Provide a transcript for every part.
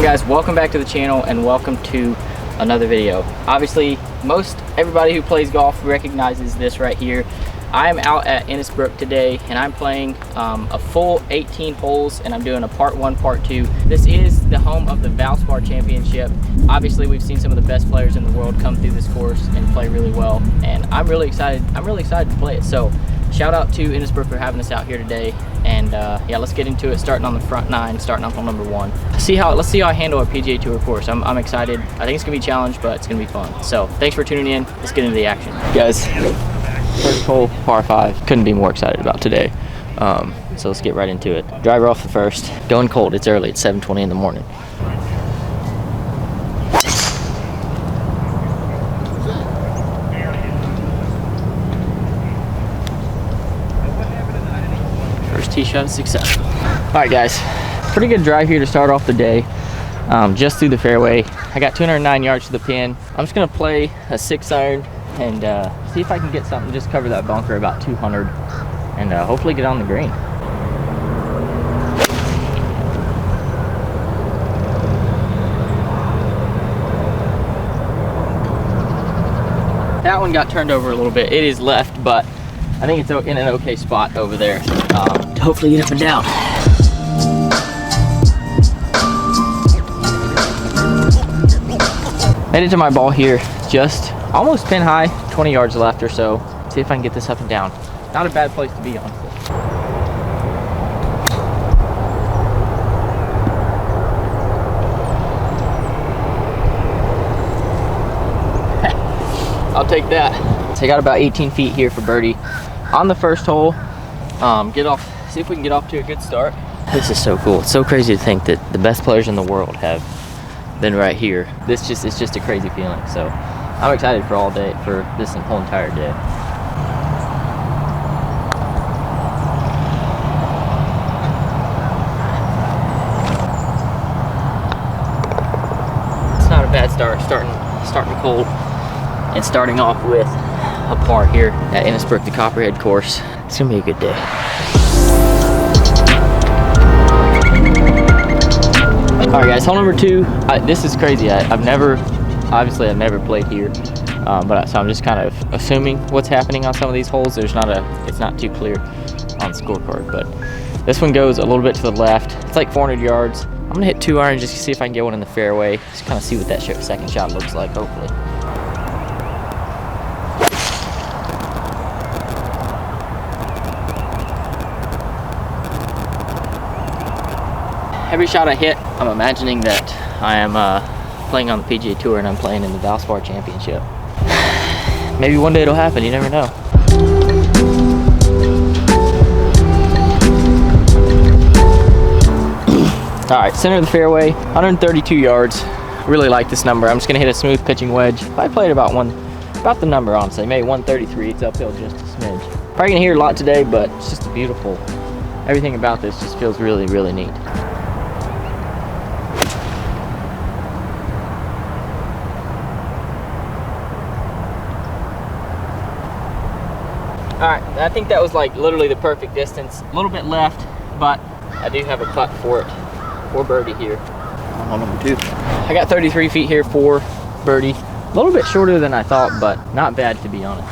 guys, welcome back to the channel and welcome to another video. Obviously, most everybody who plays golf recognizes this right here. I am out at Innisbrook today and I'm playing a full 18 holes, and I'm doing a part 1, part 2. This is the home of the Valspar Championship. Obviously, we've seen some of the best players in the world come through this course and play really well, and I'm really excited to play it. So shout out to Innisbrook for having us out here today, and yeah, let's get into it, starting on the front 9, starting off on number 1. Let's see how I handle a PGA Tour course. I'm excited. I think it's gonna be a challenge, but it's gonna be fun. So thanks for tuning in. Let's get into the action, guys. First hole, par 5. Couldn't be more excited about today. So let's get right into it. Driver off the first. Going cold. It's early. It's 7:20 in the morning. First tee shot is successful. All right, guys. Pretty good drive here to start off the day. Just through the fairway. I got 209 yards to the pin. I'm just gonna play a 6-iron and see if I can get something, just cover that bunker about 200, and hopefully get on the green. That one got turned over a little bit. It is left, but I think it's in an okay spot over there to hopefully get up and down. Made it to my ball here, just almost pin high, 20 yards left or so. See if I can get this up and down. Not a bad place to be, honestly. I'll take that. So I got about 18 feet here for birdie on the first hole. See if we can get off to a good start. This is so cool. It's so crazy to think that the best players in the world have been right here. It's just a crazy feeling. So I'm excited for all day, for this whole entire day. It's not a bad start, starting cold and starting off with a par here at Innisbrook, the Copperhead course. It's gonna be a good day. All right, guys, hole number 2. This is crazy. I've never played here, so I'm just kind of assuming what's happening on some of these holes. It's not too clear on the scorecard, but this one goes a little bit to the left. It's like 400 yards. I'm gonna hit 2-iron just to see if I can get one in the fairway. Just kind of see what that second shot looks like, hopefully. Every shot I hit, I'm imagining that I am playing on the PGA Tour and I'm playing in the Valspar Championship. Maybe one day it'll happen, you never know. All right, center of the fairway, 132 yards. Really like this number. I'm just gonna hit a smooth pitching wedge. I played about the number, honestly, maybe 133. It's uphill just a smidge. Probably gonna hear a lot today, but it's just beautiful. Everything about this just feels really, really neat. All right, I think that was like literally the perfect distance. A little bit left, but I do have a putt for it, for birdie here on hole number 2. I got 33 feet here for birdie. A little bit shorter than I thought, but not bad to be honest.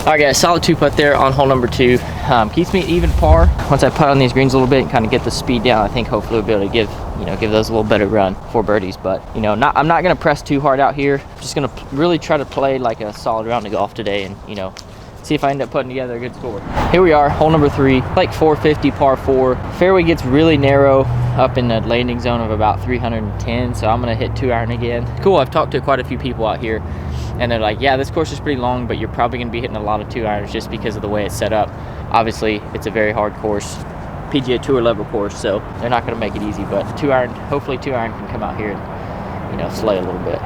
All right, guys, solid 2-putt there on hole number 2. Keeps me even par. Once I putt on these greens a little bit and kind of get the speed down, I think hopefully we'll be able to give those a little better run for birdies. But I'm not gonna press too hard out here. I'm just gonna really try to play like a solid round of golf today, and see if I end up putting together a good score. Here we are, hole number 3, like 450, par 4. Fairway gets really narrow up in the landing zone of about 310, so I'm gonna hit 2-iron again. Cool, I've talked to quite a few people out here, and they're like, yeah, this course is pretty long, but you're probably gonna be hitting a lot of 2-irons just because of the way it's set up. Obviously, it's a very hard course, PGA Tour level course, so they're not gonna make it easy, but 2-iron, hopefully 2-iron can come out here and, slay a little bit.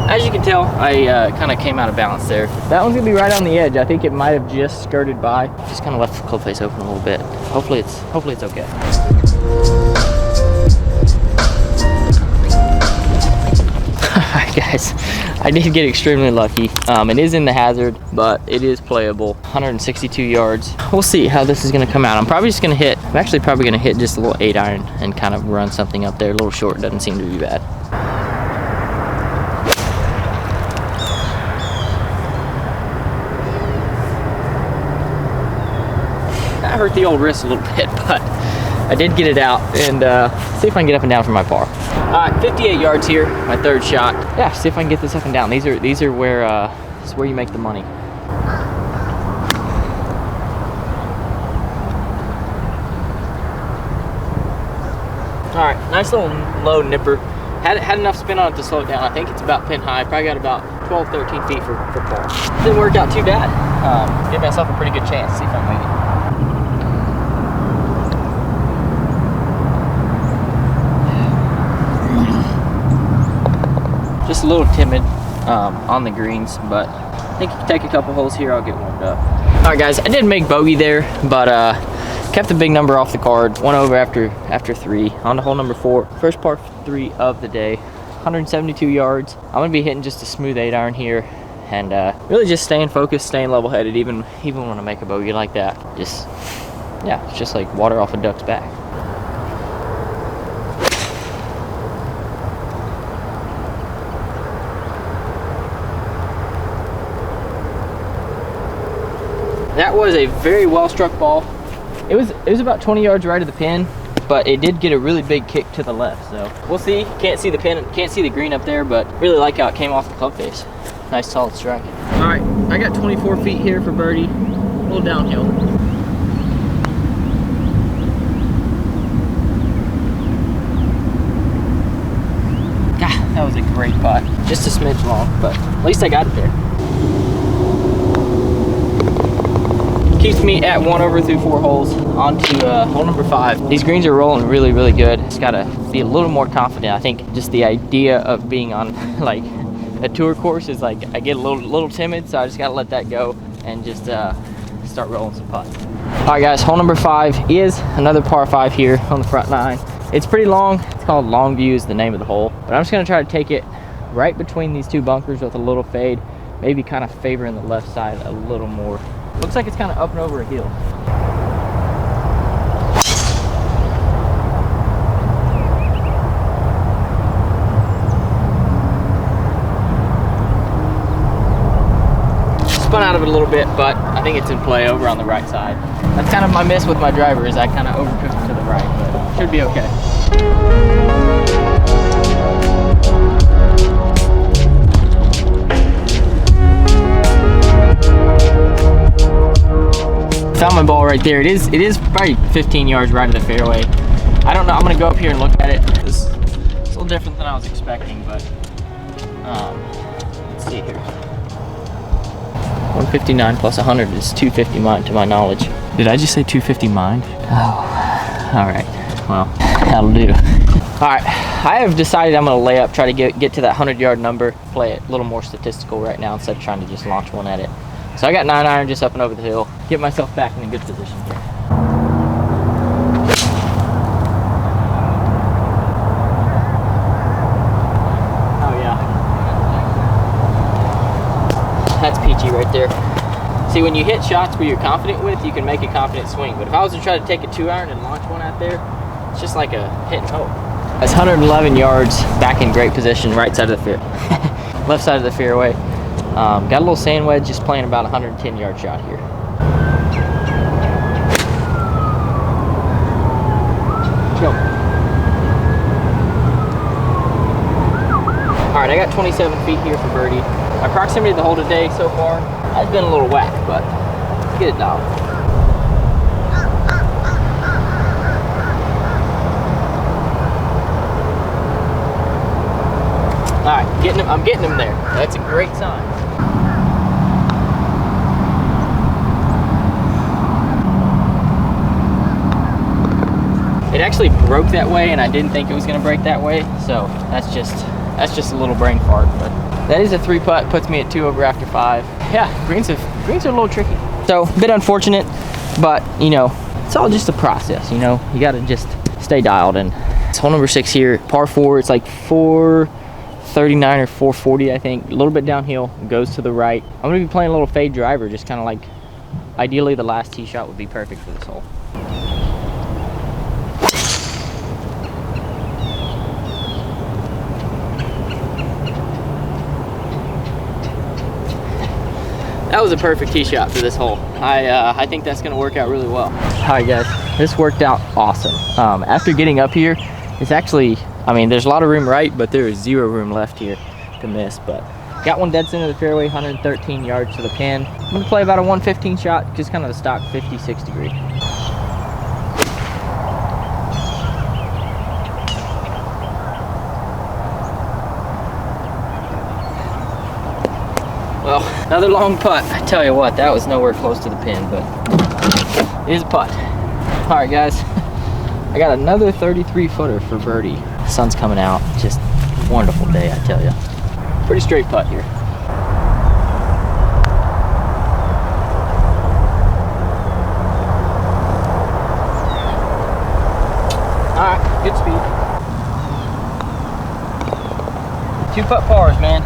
As you can tell, I kind of came out of balance there. That one's gonna be right on the edge. I think it might have just skirted by. Just kind of left the club face open a little bit. Hopefully it's okay. Alright guys, I did get extremely lucky. It is in the hazard, but it is playable. 162 yards. We'll see how this is gonna come out. I'm actually probably gonna hit just a little 8-iron and kind of run something up there. A little short, doesn't seem to be bad. That hurt the old wrist a little bit, but I did get it out, and see if I can get up and down from my par. All right, 58 yards here, my third shot. Yeah, see if I can get this up and down. These are where this is where you make the money. All right, nice little low nipper. Had enough spin on it to slow it down. I think it's about pin high. Probably got about 12, 13 feet for par. Didn't work out too bad. Give myself a pretty good chance. See if I can make it. Just a little timid on the greens, but I think you can take a couple holes here. I'll get warmed up. All right, guys, I did make bogey there, but kept the big number off the card. One over after 3. On to hole number 4. First par 3 of the day. 172 yards. I'm gonna be hitting just a smooth 8-iron here, and really just staying focused, staying level-headed, even when I make a bogey like that. Just, yeah, it's just like water off a duck's back. That was a very well struck ball. It was about 20 yards right of the pin, but it did get a really big kick to the left. So we'll see. Can't see the pin, can't see the green up there, but really like how it came off the club face. Nice solid strike. All right, I got 24 feet here for birdie. A little downhill. God, that was a great putt. Just a smidge long, but at least I got it there. Keeps me at 1 over through 4 holes. On to hole number 5. These greens are rolling really, really good. Just gotta be a little more confident. I think just the idea of being on like a tour course is like I get a little timid, so I just gotta let that go and just start rolling some putts. All right, guys, hole number 5 is another par 5 here on the front 9. It's pretty long. It's called Long View is the name of the hole, but I'm just gonna try to take it right between these 2 bunkers with a little fade, maybe kind of favoring the left side a little more. Looks like it's kind of up and over a hill. Spun out of it a little bit, but I think it's in play over on the right side. That's kind of my miss with my driver, is I kind of overcooked it to the right, but should be okay. Found my ball right there. It is probably 15 yards right of the fairway. I don't know. I'm gonna go up here and look at it. It's a little different than I was expecting, but let's see here. 159 plus 100 is 250 mine to my knowledge. Did I just say 250 mine? Oh, all right. Well, that'll do. All right, I have decided I'm gonna lay up, try to get to that 100-yard number, play it a little more statistical right now instead of trying to just launch one at it. So I got 9-iron just up and over the hill. Get myself back in a good position here. Oh yeah. That's peachy right there. See, when you hit shots where you're confident with, you can make a confident swing. But if I was to try to take a 2-iron and launch one out there, it's just like a hit and hope. That's 111 yards back in great position, right side of the fair, left side of the fairway. Got a little sand wedge, just playing about 110-yard shot here. Go. All right, I got 27 feet here for birdie. My proximity to the hole today so far has been a little whack, but let's get it down. All right, I'm getting him there. That's a great sign. It actually broke that way, and I didn't think it was going to break that way, so that's just a little brain fart, but That is a 3 putt, puts me at 2 over after 5. Yeah, greens are a little tricky. So a bit unfortunate, but you know, it's all just a process, you know. You gotta just stay dialed in. It's hole number 6 here, par 4. It's like 439 or 440, I think. A little bit downhill, goes to the right. I'm gonna be playing a little fade driver, just kind of like, ideally the last tee shot would be perfect for this hole. That was a perfect tee shot for this hole. I think that's gonna work out really well. All right guys, this worked out awesome. After getting up here, it's actually, I mean, there's a lot of room right, but there is 0 room left here to miss. But got one dead center of the fairway, 113 yards to the pin. I'm gonna play about a 115 shot, just kind of the stock 56 degree. Well, another long putt. I tell you what, that was nowhere close to the pin, but it is a putt. All right, guys, I got another 33 footer for birdie. The sun's coming out, just a wonderful day, I tell you. Pretty straight putt here. All right, good speed. 2 putt pars, man.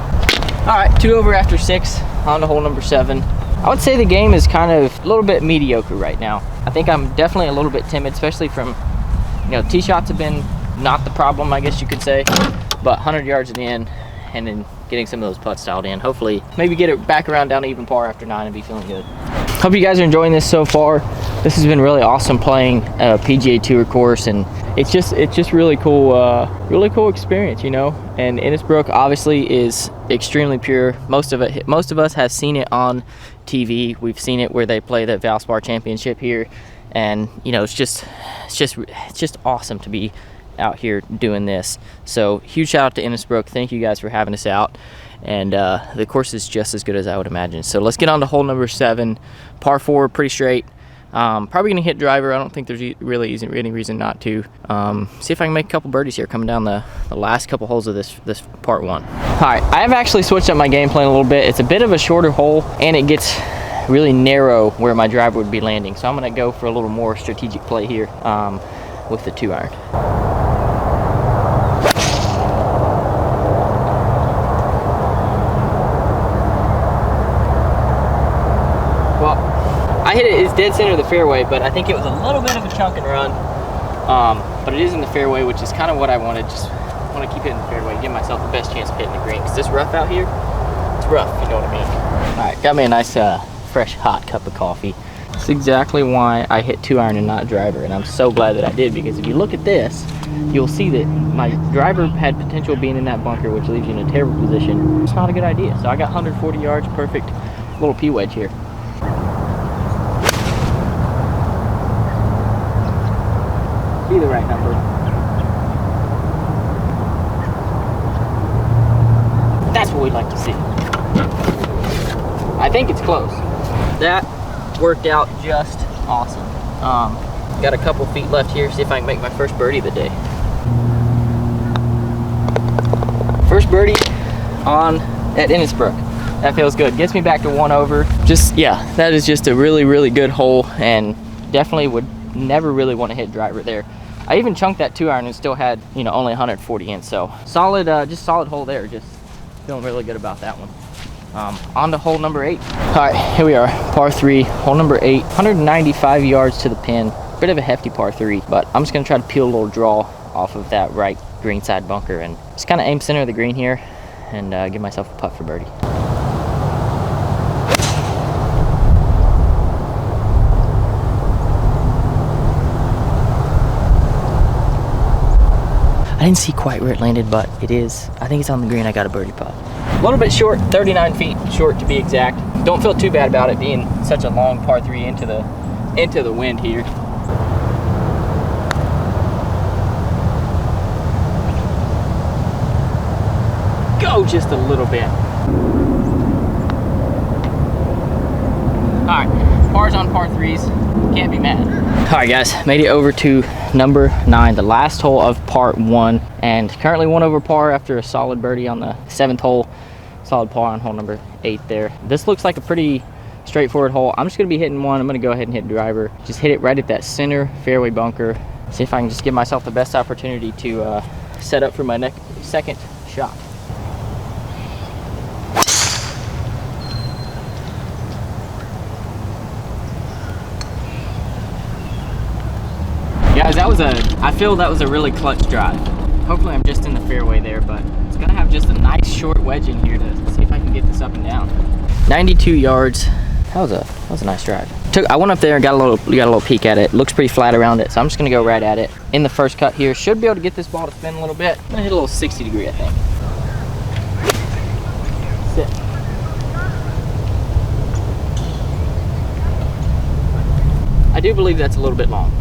All right, 2 over after 6, on to hole number 7. I would say the game is kind of a little bit mediocre right now. I think I'm definitely a little bit timid, especially from, you know, tee shots have been not the problem, I guess you could say, but 100 yards in, and then getting some of those putts dialed in. Hopefully, maybe get it back around down to even par after 9 and be feeling good. Hope you guys are enjoying this so far. This has been really awesome playing a PGA Tour course, and it's just really cool experience, you know. And Innisbrook obviously is extremely pure. Most of us have seen it on TV. We've seen it where they play the Valspar Championship here, and you know, it's just awesome to be out here doing this. So huge shout out to Innisbrook. Thank you guys for having us out, and the course is just as good as I would imagine. So let's get on to hole number 7, par 4, pretty straight. Probably gonna hit driver. I don't think there's really isn't any reason not to. See if I can make a couple birdies here coming down the last couple holes of this part 1. All right, I have actually switched up my game plan a little bit. It's a bit of a shorter hole, and it gets really narrow where my driver would be landing. So I'm gonna go for a little more strategic play here with the 2-iron. I hit it, it's dead center of the fairway, but I think it was a little bit of a chunk and run. But it is in the fairway, which is kind of what I wanted. Just want to keep hitting the fairway, give myself the best chance of hitting the green. Because this rough out here, it's rough, you know what I mean. All right, got me a nice fresh hot cup of coffee. That's exactly why I hit 2-iron and not driver, and I'm so glad that I did, because if you look at this, you'll see that my driver had potential being in that bunker, which leaves you in a terrible position. It's not a good idea. So I got 140 yards, perfect little P-wedge here. Be the right number. That's what we'd like to see. I think it's close. That worked out just awesome. Got a couple feet left here, see if I can make my first birdie of the day. First birdie on at Innisbrook. That feels good. Gets me back to 1 over. Just, yeah, that is just a really good hole, and definitely would never really want to hit driver there. I even chunked that 2-iron and still had, you know, only 140 in. So solid, just solid hole there. Just feeling really good about that one. On to hole number 8. All right, here we are, par 3, hole number 8, 195 yards to the pin. Bit of a hefty par 3, but I'm just gonna try to peel a little draw off of that right green side bunker and just kind of aim center of the green here and give myself a putt for birdie. I didn't see quite where it landed, but it is. I think it's on the green. I got a birdie putt. A little bit short, 39 feet short to be exact. Don't feel too bad about it being such a long par 3 into the wind here. Go just a little bit. All right, pars on par 3s. Can't be mad. All right, guys, made it over to number 9, the last hole of part 1, and currently 1 over par after a solid birdie on the 7th hole. solid par on hole number 8 there. This looks like a pretty straightforward hole. I'm just gonna be hitting one. I'm gonna go ahead and hit driver. Just hit it right at that center fairway bunker. See if I can just give myself the best opportunity to set up for my second shot. Guys, I feel that was a really clutch drive. Hopefully I'm just in the fairway there, but it's gonna have just a nice short wedge in here to see if I can get this up and down. 92 yards. That was a nice drive. I went up there and got a little peek at it. Looks pretty flat around it, so I'm just gonna go right at it. In the first cut here, should be able to get this ball to spin a little bit. I'm gonna hit a little 60 degree, I think. Sit. I do believe that's a little bit long.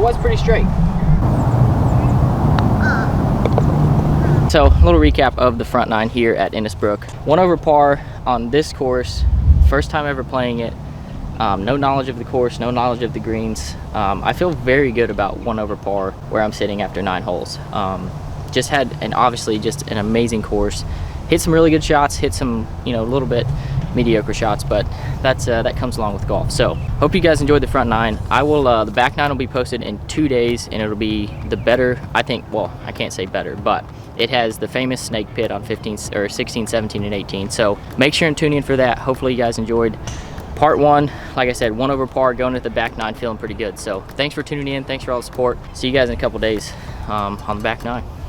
Was pretty straight. So a little recap of the front 9 here at Innisbrook. 1 over par on this course, first time ever playing it. No knowledge of the course, no knowledge of the greens. I feel very good about 1 over par where I'm sitting after 9 holes. Just had, and obviously just an amazing course. Hit some really good shots, hit some, you know, a little bit mediocre shots, but that comes along with golf. So hope you guys enjoyed the front 9. I will the back 9 will be posted in 2 days, and it'll be the better, I think. Well, I can't say better, but it has the famous snake pit on 15 or 16, 17, and 18. So make sure and tune in for that. Hopefully you guys enjoyed part 1. Like I said, 1 over par, going at the back 9, feeling pretty good. So thanks for tuning in, thanks for all the support. See you guys in a couple days on the back 9.